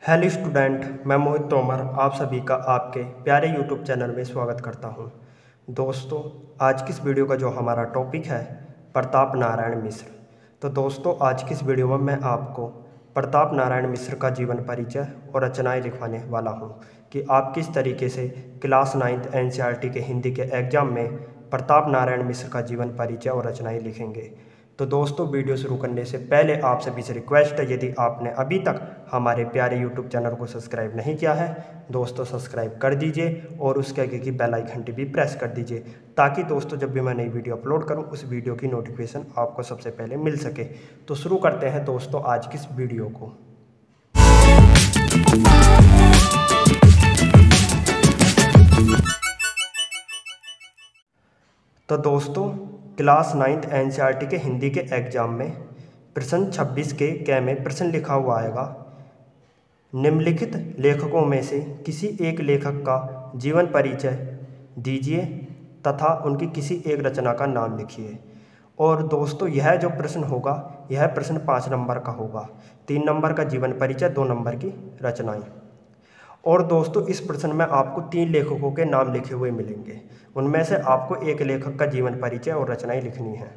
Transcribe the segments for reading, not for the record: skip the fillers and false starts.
Hello student, मैं मोहित तोमर आप सभी का आपके प्यारे यूट्यूब चैनल में स्वागत करता हूं। दोस्तों, आज की इस वीडियो का जो हमारा टॉपिक है प्रताप नारायण मिश्र। तो दोस्तों, आज की इस वीडियो में मैं आपको प्रताप नारायण मिश्र का जीवन परिचय और रचनाएं लिखवाने वाला हूं कि आप किस तरीके से क्लास 9th एनसीईआरटी के हिंदी के एग्ज़ाम में प्रताप नारायण मिश्र का जीवन परिचय और रचनाएं लिखेंगे। तो दोस्तों, वीडियो शुरू करने से पहले आप सभी से रिक्वेस्ट है, यदि आपने अभी तक हमारे प्यारे यूट्यूब चैनल को सब्सक्राइब नहीं किया है दोस्तों, सब्सक्राइब कर दीजिए और उसके आगे की बेल आइकन घंटी भी प्रेस कर दीजिए ताकि दोस्तों जब भी मैं नई वीडियो अपलोड करूं उस वीडियो की नोटिफिकेशन आपको सबसे पहले मिल सके। तो शुरू करते हैं दोस्तों आज की इस वीडियो को। तो दोस्तों, क्लास 9th एनसीईआरटी के हिंदी के एग्ज़ाम में प्रश्न 26 के क में प्रश्न लिखा हुआ आएगा, निम्नलिखित लेखकों में से किसी एक लेखक का जीवन परिचय दीजिए तथा उनकी किसी एक रचना का नाम लिखिए। और दोस्तों, यह जो प्रश्न होगा यह प्रश्न 5 नंबर का होगा। 3 नंबर का जीवन परिचय, 2 नंबर की रचनाएं। और दोस्तों, इस प्रश्न में आपको 3 लेखकों के नाम लिखे हुए मिलेंगे, उनमें से आपको एक लेखक का जीवन परिचय और रचनाएं लिखनी है।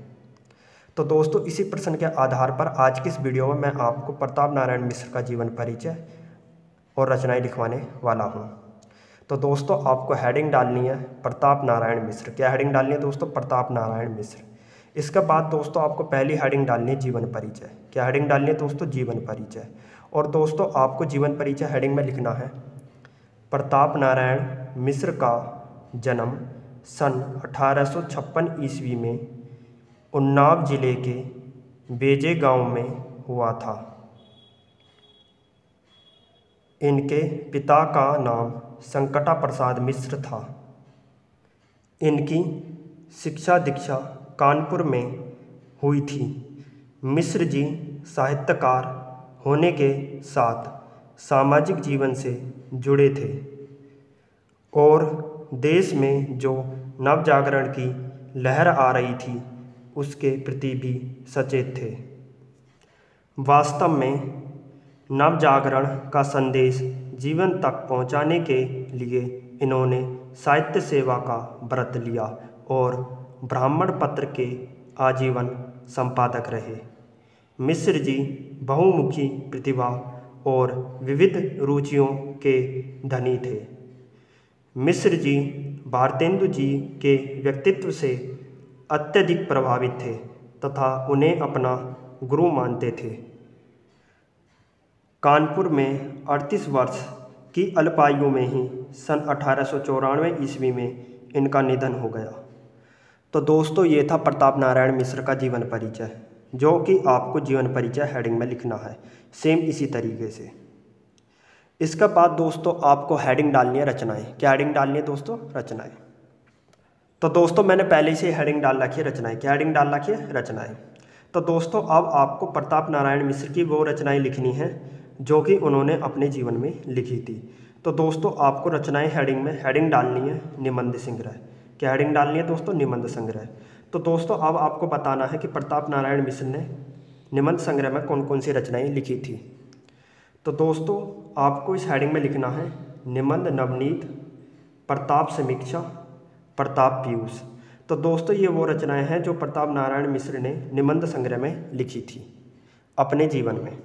तो दोस्तों, इसी प्रश्न के आधार पर आज की इस वीडियो में मैं आपको प्रताप नारायण मिश्र का जीवन परिचय और रचनाएं लिखवाने वाला हूं। तो दोस्तों, आपको हेडिंग डालनी है प्रताप नारायण मिश्र। क्या हेडिंग डालनी है दोस्तों? प्रताप नारायण मिश्र। इसके बाद दोस्तों आपको पहली हेडिंग डालनी है जीवन परिचय। क्या हेडिंग डालनी है दोस्तों? जीवन परिचय। और दोस्तों, आपको जीवन परिचय हेडिंग में लिखना है प्रताप नारायण मिश्र का जन्म सन 1856 ईस्वी में उन्नाव जिले के बेजे गांव में हुआ था। इनके पिता का नाम संकटा प्रसाद मिश्र था। इनकी शिक्षा दीक्षा कानपुर में हुई थी। मिश्र जी साहित्यकार होने के साथ सामाजिक जीवन से जुड़े थे और देश में जो नवजागरण की लहर आ रही थी उसके प्रति भी सचेत थे। वास्तव में नवजागरण का संदेश जीवन तक पहुंचाने के लिए इन्होंने साहित्य सेवा का व्रत लिया और ब्राह्मण पत्र के आजीवन संपादक रहे। मिश्र जी बहुमुखी प्रतिभा और विविध रुचियों के धनी थे। मिश्र जी भारतेंदु जी के व्यक्तित्व से अत्यधिक प्रभावित थे तथा उन्हें अपना गुरु मानते थे। कानपुर में 38 वर्ष की अल्पायु में ही सन 1894 ईस्वी में इनका निधन हो गया। तो दोस्तों, ये था प्रताप नारायण मिश्र का जीवन परिचय, जो कि आपको जीवन परिचय हेडिंग में लिखना है सेम इसी तरीके से। इसके बाद दोस्तों आपको हेडिंग डालनी है रचनाएं। क्या हेडिंग डालनी है दोस्तों? रचनाएं। तो दोस्तों, मैंने पहले से हेडिंग डाल रखी है रचनाएं। क्या हेडिंग डाल रखी है? रचनाएं। तो दोस्तों, अब आपको प्रताप नारायण मिश्र की वो रचनाएं लिखनी हैं जो कि उन्होंने अपने जीवन में लिखी थी। तो दोस्तों, आपको रचनाएं हेडिंग में हेडिंग डालनी है निबंध संग्रह। क्या हेडिंग डालनी है दोस्तों? निबंध संग्रह। तो दोस्तों, अब आपको बताना है कि प्रताप नारायण मिश्र ने निबंध संग्रह में कौन कौन सी रचनाएं लिखी थी। तो दोस्तों, आपको इस हेडिंग में लिखना है निबंध नवनीत, प्रताप समीक्षा, प्रताप पीयूष। तो दोस्तों, ये वो रचनाएं हैं जो प्रताप नारायण मिश्र ने निबंध संग्रह में लिखी थी अपने जीवन में।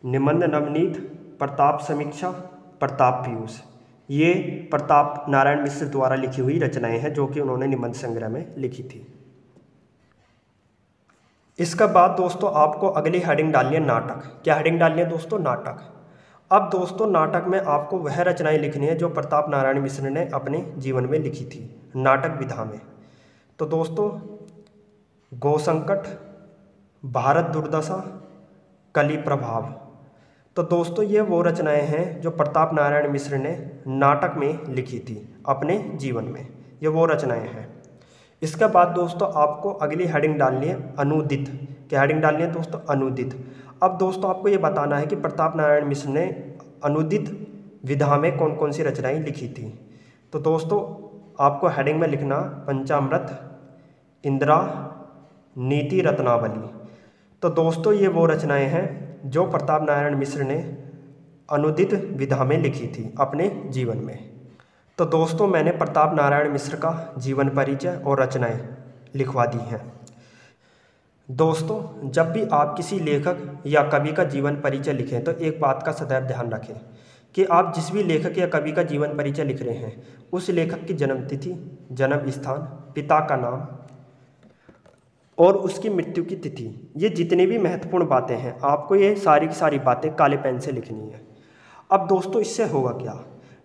निबंध नवनीत, प्रताप समीक्षा, प्रताप पीयूष, ये प्रताप नारायण मिश्र द्वारा लिखी हुई रचनाएं हैं जो कि उन्होंने निबंध संग्रह में लिखी थी। इसके बाद दोस्तों आपको अगली हेडिंग डालनी है नाटक। क्या हेडिंग डालनी है दोस्तों? नाटक। अब दोस्तों, नाटक में आपको वह रचनाएं लिखनी है जो प्रताप नारायण मिश्र ने अपने जीवन में लिखी थी नाटक विधा में। तो दोस्तों, गौ संकट, भारत दुर्दशा, कली प्रभाव। तो दोस्तों, ये वो रचनाएं हैं जो प्रताप नारायण मिश्र ने नाटक में लिखी थी अपने जीवन में। ये वो रचनाएं हैं। इसके बाद दोस्तों आपको अगली हेडिंग डालनी है अनुदित। क्या हेडिंग डालनी है दोस्तों? अनुदित। अब दोस्तों, आपको ये बताना है कि प्रताप नारायण मिश्र ने अनुदित विधा में कौन कौन सी रचनाएं लिखी थी। तो दोस्तों, आपको हेडिंग में लिखना पंचामृत, इंदिरा, नीति रत्नावली। तो दोस्तों, ये वो रचनाएं हैं जो प्रताप नारायण मिश्र ने अनुदित विधा में लिखी थी अपने जीवन में। तो दोस्तों मैंने प्रताप नारायण मिश्र का जीवन परिचय और रचनाएं लिखवा दी हैं। दोस्तों जब भी आप किसी लेखक या कवि का जीवन परिचय लिखें तो एक बात का सदैव ध्यान रखें कि आप जिस भी लेखक या कवि का जीवन परिचय लिख रहे हैं उस लेखक की जन्म तिथि, जन्म स्थान, पिता का नाम और उसकी मृत्यु की तिथि, ये जितनी भी महत्वपूर्ण बातें हैं आपको ये सारी की सारी बातें काले पेन से लिखनी है। अब दोस्तों इससे होगा क्या,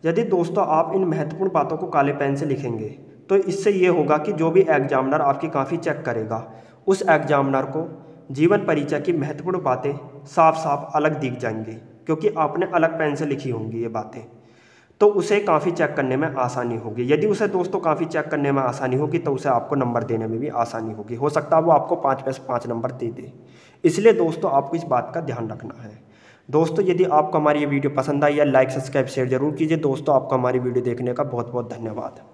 यदि दोस्तों आप इन महत्वपूर्ण बातों को काले पेन से लिखेंगे तो इससे ये होगा कि जो भी एग्जामिनर आपकी काफ़ी चेक करेगा उस एग्जामिनर को जीवन परिचय की महत्वपूर्ण बातें साफ साफ अलग दिख जाएंगी, क्योंकि आपने अलग पेन से लिखी होंगी ये बातें, तो उसे काफ़ी चेक करने में आसानी होगी। यदि उसे दोस्तों काफ़ी चेक करने में आसानी होगी तो उसे आपको नंबर देने में भी आसानी होगी, हो सकता है वो आपको 5 में से 5 नंबर दे दे। इसलिए दोस्तों आपको इस बात का ध्यान रखना है। दोस्तों यदि आपको हमारी ये वीडियो पसंद आई या लाइक सब्सक्राइब शेयर जरूर कीजिए। दोस्तों आपको हमारी वीडियो देखने का बहुत बहुत धन्यवाद।